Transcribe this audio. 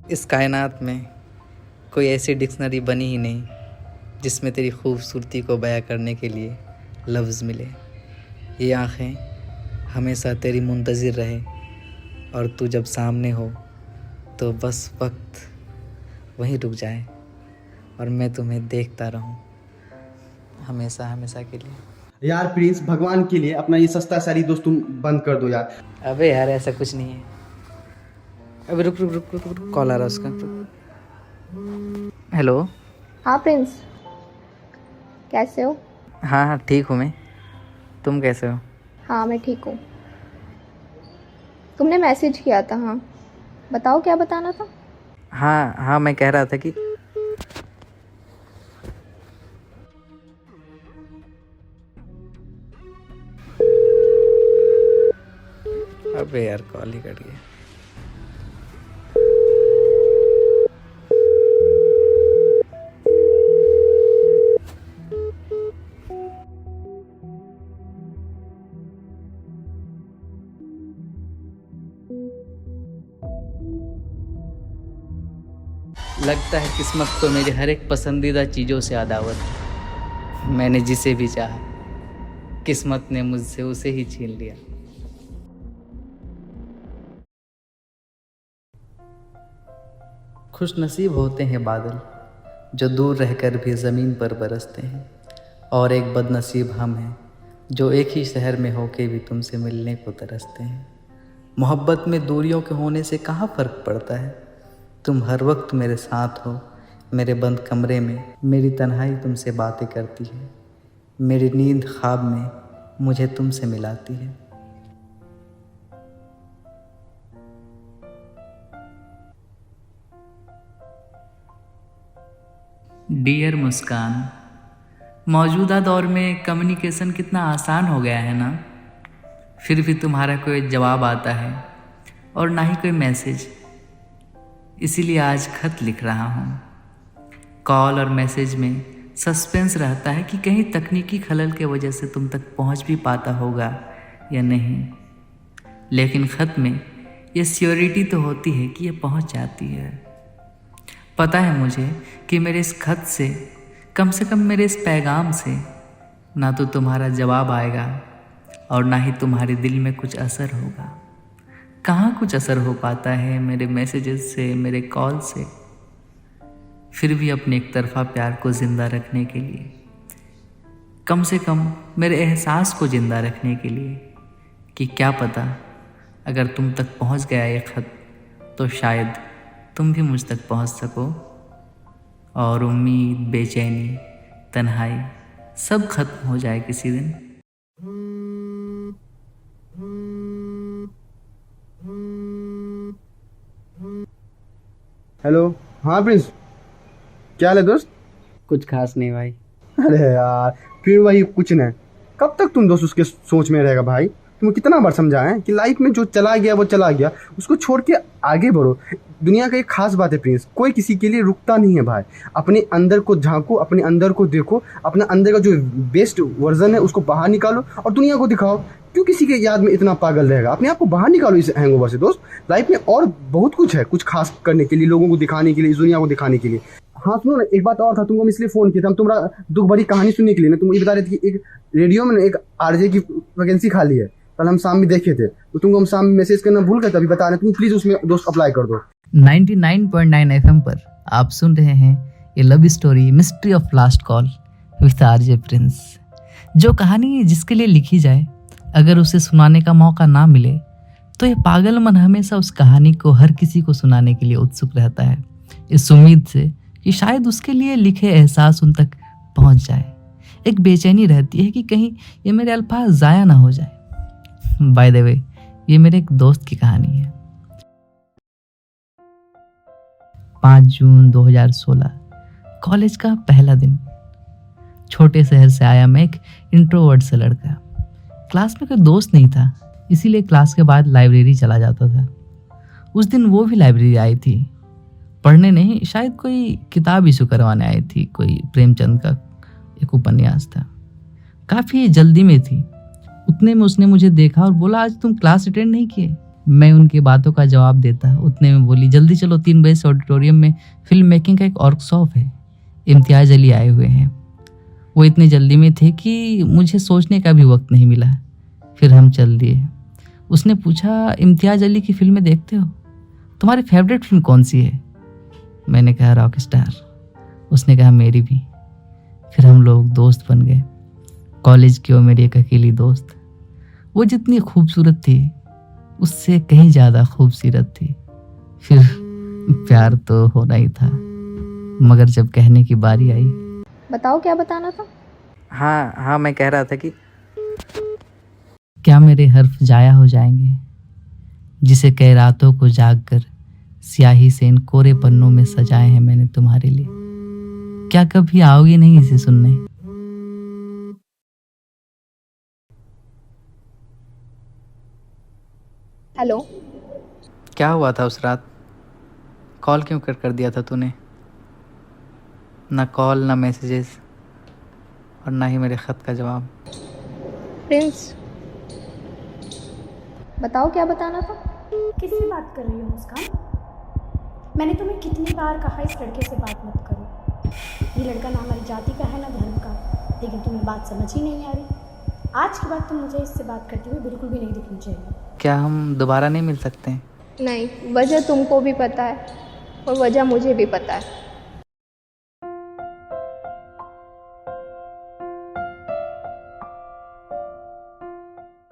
इस कायनात में कोई ऐसी डिक्शनरी बनी ही नहीं जिसमें तेरी खूबसूरती को बयां करने के लिए लफ्ज़ मिले। ये आँखें हमेशा तेरी मुंतज़िर रहे और तू जब सामने हो तो बस वक्त वहीं रुक जाए और मैं तुम्हें देखता रहूं हमेशा हमेशा के लिए। यार प्रिंस, भगवान के लिए अपना ये सस्ता सारी दोस्त तुम बंद कर दो यार। अबे यार ऐसा कुछ नहीं है। अबे रुक रुक रुक रुक रुक, कॉल आ रहा है उसका। हेलो। हाँ प्रिंस, कैसे हो? हाँ हाँ ठीक हूँ मैं, तुम कैसे हो? हाँ मैं ठीक हूँ। तुमने मैसेज किया था, हाँ बताओ क्या बताना था। हाँ हाँ मैं कह रहा था कि अबे यार कॉल ही कट गया। लगता है किस्मत को मेरी हर एक पसंदीदा चीज़ों से अदावत है। मैंने जिसे भी चाहा किस्मत ने मुझसे उसे ही छीन लिया। खुश नसीब होते हैं बादल जो दूर रहकर भी ज़मीन पर बरसते हैं, और एक बदनसीब हम हैं जो एक ही शहर में होके भी तुमसे मिलने को तरसते हैं। मोहब्बत में दूरियों के होने से कहाँ फ़र्क पड़ता है, तुम हर वक्त मेरे साथ हो। मेरे बंद कमरे में मेरी तन्हाई तुमसे बातें करती है, मेरी नींद ख्वाब में मुझे तुमसे मिलाती है। डियर मुस्कान, मौजूदा दौर में कम्युनिकेशन कितना आसान हो गया है ना, फिर भी तुम्हारा कोई जवाब आता है और ना ही कोई मैसेज। इसीलिए आज खत लिख रहा हूँ। कॉल और मैसेज में सस्पेंस रहता है कि कहीं तकनीकी खलल के वजह से तुम तक पहुँच भी पाता होगा या नहीं, लेकिन खत में ये श्योरिटी तो होती है कि ये पहुँच जाती है। पता है मुझे कि मेरे इस खत से कम मेरे इस पैगाम से ना तो तुम्हारा जवाब आएगा और ना ही तुम्हारे दिल में कुछ असर होगा। कहाँ कुछ असर हो पाता है मेरे मैसेजेस से, मेरे कॉल से। फिर भी अपने एक तरफा प्यार को ज़िंदा रखने के लिए, कम से कम मेरे एहसास को ज़िंदा रखने के लिए कि क्या पता अगर तुम तक पहुंच गया ये खत तो शायद तुम भी मुझ तक पहुंच सको और उम्मीद, बेचैनी, तन्हाई सब खत्म हो जाए किसी दिन। हेलो। हाँ प्रिंस, क्या हाल है दोस्त? कुछ खास नहीं भाई। अरे यार फिर वही कुछ नहीं। कब तक तुम दोस्त उसके सोच में रहेगा भाई? तुम्हें कितना बार समझाएं कि लाइफ में जो चला गया वो चला गया, उसको छोड़ के आगे बढ़ो। दुनिया का एक खास बात है प्रिंस, कोई किसी के लिए रुकता नहीं है भाई। अपने अंदर को झांको, अपने अंदर को देखो, अपना अंदर का जो बेस्ट वर्जन है उसको बाहर निकालो और दुनिया को दिखाओ। क्यों किसी के याद में इतना पागल रहेगा? अपने आप को बाहर निकालो इस हैंगओवर से दोस्त। लाइफ में और बहुत कुछ है, कुछ खास करने के लिए, लोगों को दिखाने के लिए, इस दुनिया को दिखाने के लिए। हाँ सुनो ना, एक बात और था, तुमको हम इसलिए फोन किया था, हम तुम्हारा दुख भरी कहानी सुनने के लिए ना। तुम ये बता रहे थे कि एक रेडियो में एक आरजे की वैकेंसी खाली है, कल हम शाम में देखे थे, तो तुमको हम शाम में मैसेज करना भूल गए, तभी बता रहे। तुम प्लीज उसमें दोस्त अप्लाई कर दो। 99.9 FM पर आप सुन रहे हैं ये love story mystery of last call with RJ Prince. जो कहानी जिसके लिए लिखी जाए, अगर उसे सुनाने का मौका ना मिले तो ये पागल मन हमेशा उस कहानी को हर किसी को सुनाने के लिए उत्सुक रहता है, इस उम्मीद से कि शायद उसके लिए लिखे एहसास उन तक पहुंच जाए। एक बेचैनी रहती है कि कहीं ये मेरे अल्फाज ज़ाया ना हो जाए। बाय द वे, ये मेरे एक दोस्त की कहानी है। 5 जून 2016, कॉलेज का पहला दिन। छोटे शहर से आया मैं, एक इंट्रोवर्ट से लड़का। क्लास में कोई दोस्त नहीं था, इसीलिए क्लास के बाद लाइब्रेरी चला जाता था। उस दिन वो भी लाइब्रेरी आई थी, पढ़ने नहीं, शायद कोई किताब इशू करवाने आई थी। कोई प्रेमचंद का एक उपन्यास था। काफ़ी जल्दी में थी। उतने में उसने मुझे देखा और बोला, आज तुम क्लास अटेंड नहीं किए? मैं उनकी बातों का जवाब देता। उतने में बोली, जल्दी चलो, 3 बजे से ऑडिटोरियम में फिल्म मेकिंग का एक वर्कशॉप है, इम्तियाज़ अली आए हुए हैं। वो इतनी जल्दी में थे कि मुझे सोचने का भी वक्त नहीं मिला। फिर हम चल दिए। उसने पूछा, इम्तियाज़ अली की फिल्में देखते हो? तुम्हारी फेवरेट फिल्म कौन सी है? मैंने कहा रॉक स्टार। उसने कहा मेरी भी। फिर हम लोग दोस्त बन गए। कॉलेज की वो मेरी एक अकेली दोस्त, वो जितनी खूबसूरत थी उससे कहीं ज़्यादा खूबसूरत थी। फिर प्यार तो होना ही था, मगर जब कहने की बारी आई। बताओ क्या बताना था। हाँ, मैं कह रहा था कि क्या मेरे हर्फ जाया हो जाएंगे, जिसे कई रातों को जाग कर स्याही से इन कोरे पन्नों में सजाए हैं मैंने तुम्हारे लिए। क्या कभी आओगी नहीं इसे सुनने? हेलो। क्या हुआ था उस रात? कॉल क्यों कर दिया था तूने? ना कॉल, ना मैसेजेस, और ना ही मेरे ख़त का जवाब। प्रिंस, बताओ क्या बताना था। किससे बात कर रही हो मुस्कान? मैंने तुम्हें कितनी बार कहा इस लड़के से बात मत करो। ये लड़का ना हमारी जाति का है ना धर्म का, लेकिन तुम्हें बात समझ ही नहीं आ रही। आज के बाद तुम मुझे इससे बात करते हुए बिल्कुल भी नहीं दिखनी चाहिए। क्या हम दोबारा नहीं मिल सकते हैं? नहीं, वजह तुमको भी पता है और वजह मुझे भी पता है।